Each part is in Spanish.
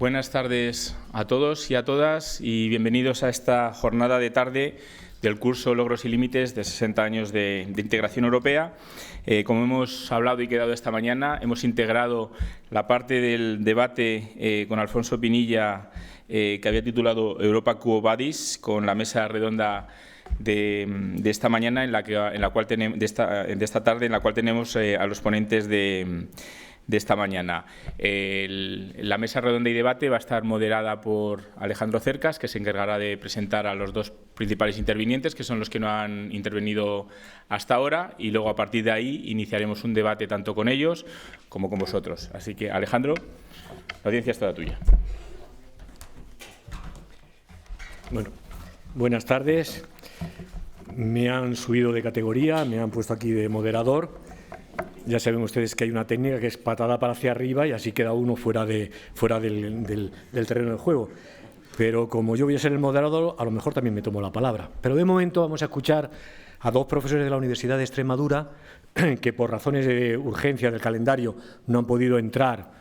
Buenas tardes a todos y a todas y bienvenidos a esta jornada de tarde del curso Logros y Límites de 60 años de integración europea. Como hemos hablado y quedado esta mañana, hemos integrado la parte del debate con Alfonso Pinilla que había titulado Europa Quo Vadis, con la mesa redonda de esta mañana, de esta tarde, en la cual tenemos a los ponentes de esta mañana. La mesa redonda y debate va a estar moderada por Alejandro Cercas, que se encargará de presentar a los dos principales intervinientes, que son los que no han intervenido hasta ahora, y luego a partir de ahí iniciaremos un debate tanto con ellos como con vosotros. Así que, Alejandro, la audiencia es toda tuya. Bueno, buenas tardes. Me han subido de categoría, me han puesto aquí de moderador. Ya saben ustedes que hay una técnica que es patada para hacia arriba y así queda uno fuera del terreno del juego. Pero como yo voy a ser el moderador, a lo mejor también me tomo la palabra. Pero de momento vamos a escuchar a dos profesores de la Universidad de Extremadura que por razones de urgencia del calendario no han podido entrar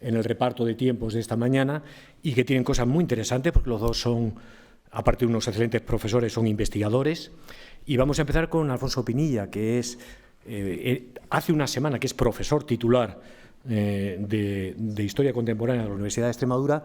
en el reparto de tiempos de esta mañana y que tienen cosas muy interesantes porque los dos son, aparte de unos excelentes profesores, son investigadores. Y vamos a empezar con Alfonso Pinilla, que es hace una semana que es profesor titular de Historia Contemporánea de la Universidad de Extremadura.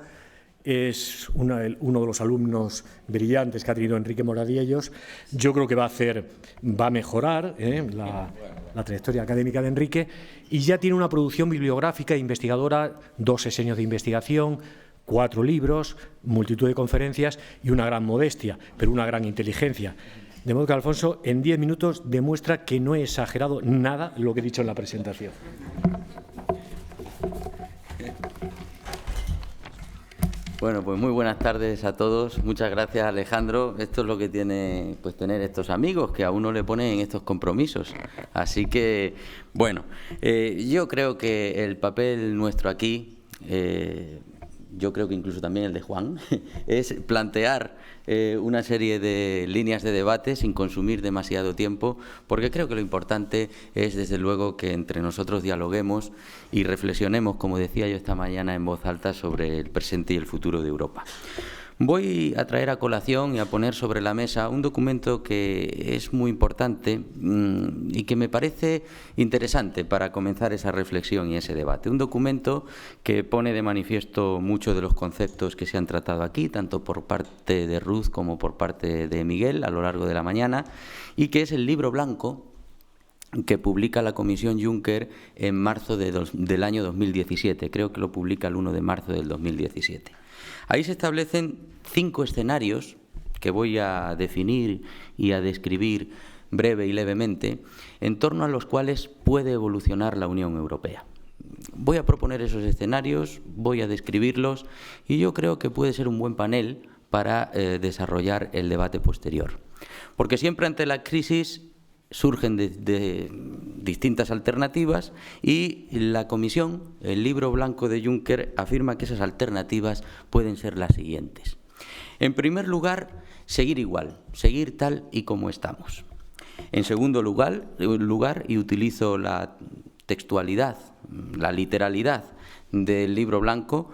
Es uno de los alumnos brillantes que ha tenido Enrique Moradiellos. Yo creo que va a mejorar la trayectoria académica de Enrique, y ya tiene una producción bibliográfica e investigadora, 2 sesenios de investigación, 4 libros, multitud de conferencias y una gran modestia, pero una gran inteligencia. De modo que Alfonso, en 10 minutos, demuestra que no he exagerado nada lo que he dicho en la presentación. Bueno, pues muy buenas tardes a todos. Muchas gracias, Alejandro. Esto es lo que tiene, pues, tener estos amigos que a uno le ponen estos compromisos. Así que, bueno, yo creo que el papel nuestro aquí, yo creo que incluso también el de Juan, es plantear una serie de líneas de debate sin consumir demasiado tiempo, porque creo que lo importante es, desde luego, que entre nosotros dialoguemos y reflexionemos, como decía yo esta mañana en voz alta, sobre el presente y el futuro de Europa. Voy a traer a colación y a poner sobre la mesa un documento que es muy importante y que me parece interesante para comenzar esa reflexión y ese debate. Un documento que pone de manifiesto muchos de los conceptos que se han tratado aquí, tanto por parte de Ruth como por parte de Miguel a lo largo de la mañana, y que es el Libro Blanco que publica la Comisión Juncker en marzo del año 2017. Creo que lo publica el 1 de marzo del 2017. Ahí se establecen 5 escenarios que voy a definir y a describir breve y levemente, en torno a los cuales puede evolucionar la Unión Europea. Voy a proponer esos escenarios, voy a describirlos, y yo creo que puede ser un buen panel para desarrollar el debate posterior. Porque siempre ante la crisis surgen de distintas alternativas, y la Comisión, el Libro Blanco de Juncker, afirma que esas alternativas pueden ser las siguientes. En primer lugar, seguir igual, seguir tal y como estamos. En segundo lugar, y utilizo la textualidad, la literalidad del Libro Blanco,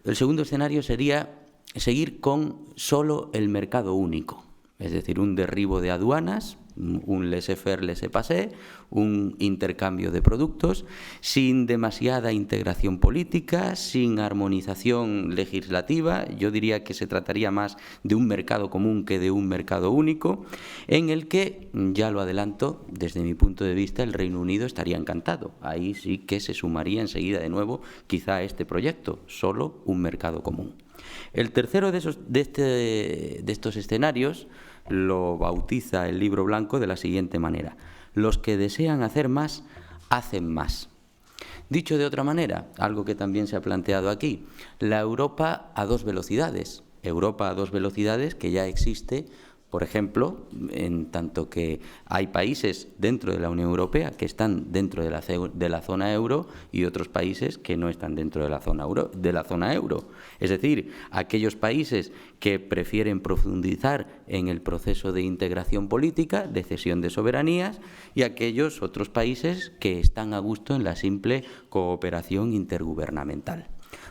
el segundo escenario sería seguir con solo el mercado único, es decir, un derribo de aduanas, un laissez-faire, laissez-passer, un intercambio de productos, sin demasiada integración política, sin armonización legislativa. Yo diría que se trataría más de un mercado común que de un mercado único, en el que, ya lo adelanto, desde mi punto de vista, el Reino Unido estaría encantado. Ahí sí que se sumaría enseguida de nuevo quizá a este proyecto, solo un mercado común. El tercero de estos escenarios lo bautiza el Libro Blanco de la siguiente manera: los que desean hacer más, hacen más. Dicho de otra manera, algo que también se ha planteado aquí, la Europa a 2 velocidades. Europa a 2 velocidades que ya existe, por ejemplo, en tanto que hay países dentro de la Unión Europea que están dentro de la zona euro y otros países que no están dentro de la zona euro. Es decir, aquellos países que prefieren profundizar en el proceso de integración política, de cesión de soberanías, y aquellos otros países que están a gusto en la simple cooperación intergubernamental.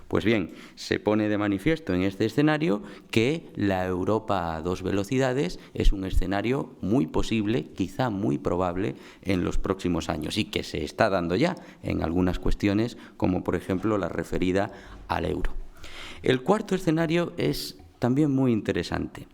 Pues bien, se pone de manifiesto en este escenario que la Europa a dos velocidades es un escenario muy posible, quizá muy probable, en los próximos años y que se está dando ya en algunas cuestiones, como por ejemplo la referida al euro. El cuarto escenario es también muy interesante.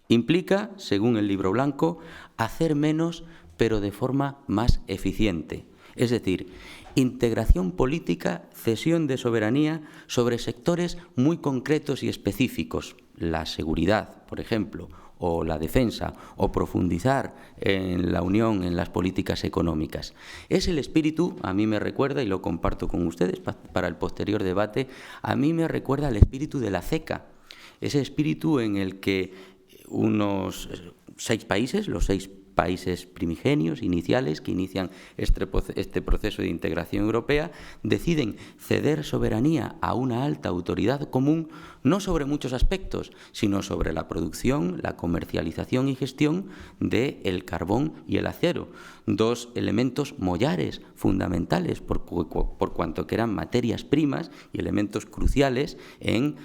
Implica, según el Libro Blanco, hacer menos pero de forma más eficiente. Es decir, integración política, cesión de soberanía sobre sectores muy concretos y específicos. La seguridad, por ejemplo, o la defensa, o profundizar en la unión en las políticas económicas. Es el espíritu, a mí me recuerda, y lo comparto con ustedes para el posterior debate, a mí me recuerda al espíritu de la CECA, ese espíritu en el que unos 6 países, los 6 países primigenios, iniciales, que inician este proceso de integración europea, deciden ceder soberanía a una alta autoridad común, no sobre muchos aspectos, sino sobre la producción, la comercialización y gestión del carbón y el acero, 2 elementos mollares fundamentales por cuanto que eran materias primas y elementos cruciales en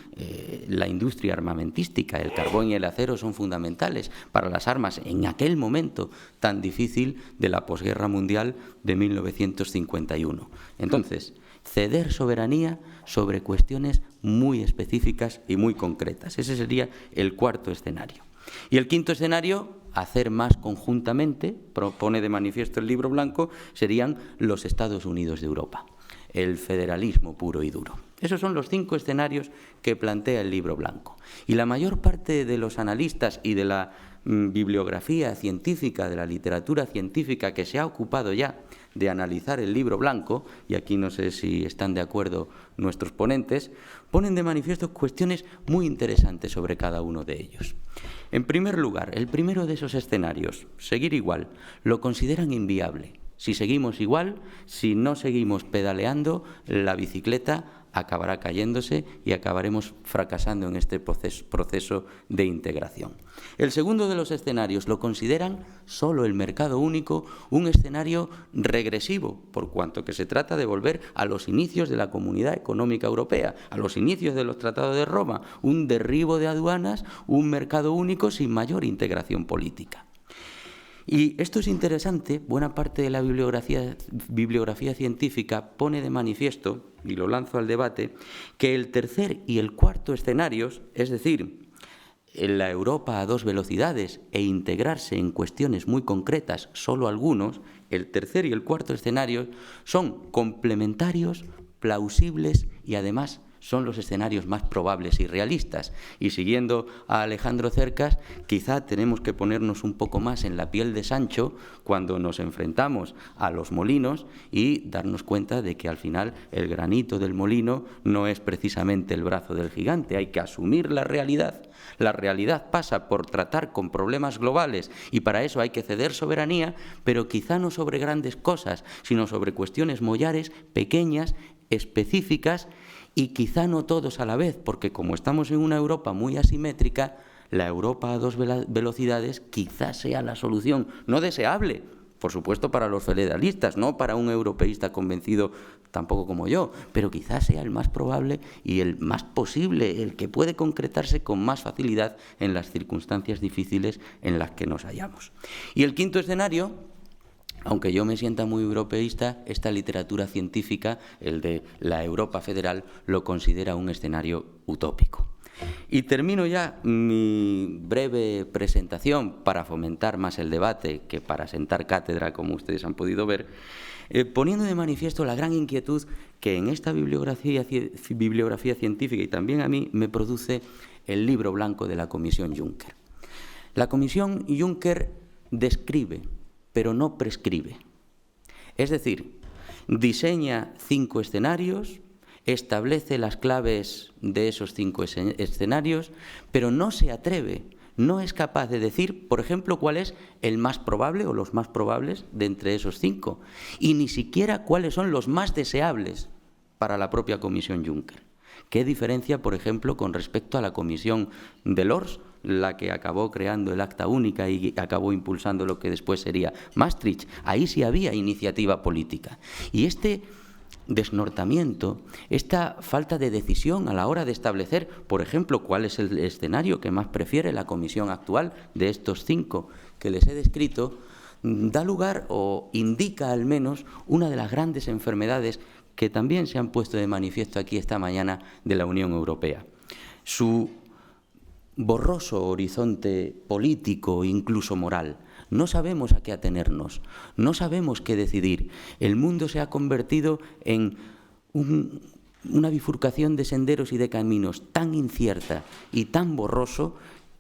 la industria armamentística. El carbón y el acero son fundamentales para las armas en aquel momento tan difícil de la posguerra mundial de 1951. Entonces, ceder soberanía sobre cuestiones muy específicas y muy concretas. Ese sería el cuarto escenario. Y el quinto escenario, hacer más conjuntamente, propone de manifiesto el Libro Blanco, serían los Estados Unidos de Europa, el federalismo puro y duro. Esos son los 5 escenarios que plantea el Libro Blanco. Y la mayor parte de los analistas y de la bibliografía científica, de la literatura científica que se ha ocupado ya de analizar el Libro Blanco, y aquí no sé si están de acuerdo nuestros ponentes, ponen de manifiesto cuestiones muy interesantes sobre cada uno de ellos. En primer lugar, el primero de esos escenarios, seguir igual, lo consideran inviable. Si seguimos igual, si no seguimos pedaleando, la bicicleta acabará cayéndose y acabaremos fracasando en este proceso de integración. El segundo de los escenarios lo consideran solo el mercado único un escenario regresivo, por cuanto que se trata de volver a los inicios de la Comunidad Económica Europea, a los inicios de los Tratados de Roma, un derribo de aduanas, un mercado único sin mayor integración política. Y esto es interesante, buena parte de la bibliografía científica pone de manifiesto, y lo lanzo al debate, que el tercer y el cuarto escenarios, es decir, en la Europa a dos velocidades e integrarse en cuestiones muy concretas, solo algunos, el tercer y el cuarto escenarios son complementarios, plausibles y además son los escenarios más probables y realistas. Y siguiendo a Alejandro Cercas, quizá tenemos que ponernos un poco más en la piel de Sancho cuando nos enfrentamos a los molinos y darnos cuenta de que al final el granito del molino no es precisamente el brazo del gigante. Hay que asumir la realidad. La realidad pasa por tratar con problemas globales y para eso hay que ceder soberanía, pero quizá no sobre grandes cosas, sino sobre cuestiones mollares, pequeñas, específicas, y quizá no todos a la vez, porque como estamos en una Europa muy asimétrica, la Europa a dos velocidades quizá sea la solución, no deseable, por supuesto para los federalistas, no para un europeísta convencido tampoco como yo, pero quizá sea el más probable y el más posible, el que puede concretarse con más facilidad en las circunstancias difíciles en las que nos hallamos. Y el quinto escenario, aunque yo me sienta muy europeísta, esta literatura científica, el de la Europa federal, lo considera un escenario utópico. Y termino ya mi breve presentación para fomentar más el debate que para sentar cátedra, como ustedes han podido ver, poniendo de manifiesto la gran inquietud que en esta bibliografía científica y también a mí me produce el Libro Blanco de la Comisión Juncker. La Comisión Juncker describe, pero no prescribe. Es decir, diseña 5 escenarios, establece las claves de esos 5 escenarios, pero no se atreve, no es capaz de decir, por ejemplo, cuál es el más probable o los más probables de entre esos 5, y ni siquiera cuáles son los más deseables para la propia Comisión Juncker. ¿Qué diferencia, por ejemplo, con respecto a la Comisión Delors, la que acabó creando el Acta Única y acabó impulsando lo que después sería Maastricht? Ahí sí había iniciativa política. Y este desnortamiento, esta falta de decisión a la hora de establecer, por ejemplo, cuál es el escenario que más prefiere la comisión actual de estos 5 que les he descrito, da lugar o indica al menos una de las grandes enfermedades que también se han puesto de manifiesto aquí esta mañana de la Unión Europea. Su borroso horizonte político, incluso moral. No sabemos a qué atenernos, no sabemos qué decidir. El mundo se ha convertido en una bifurcación de senderos y de caminos tan incierta y tan borroso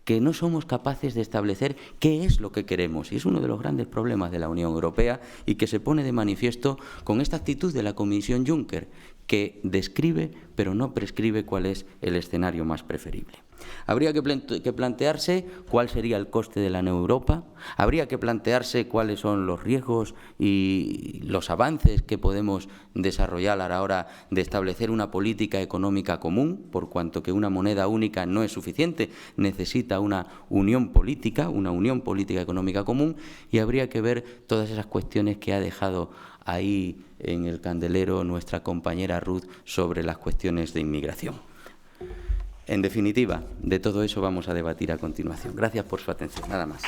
que no somos capaces de establecer qué es lo que queremos. Y es uno de los grandes problemas de la Unión Europea y que se pone de manifiesto con esta actitud de la Comisión Juncker, que describe pero no prescribe cuál es el escenario más preferible. Habría que plantearse cuál sería el coste de la Europa, habría que plantearse cuáles son los riesgos y los avances que podemos desarrollar a la hora de establecer una política económica común, por cuanto que una moneda única no es suficiente, necesita una unión política económica común, y habría que ver todas esas cuestiones que ha dejado ahí en el candelero nuestra compañera Ruth sobre las cuestiones de inmigración. En definitiva, de todo eso vamos a debatir a continuación. Gracias por su atención. Nada más.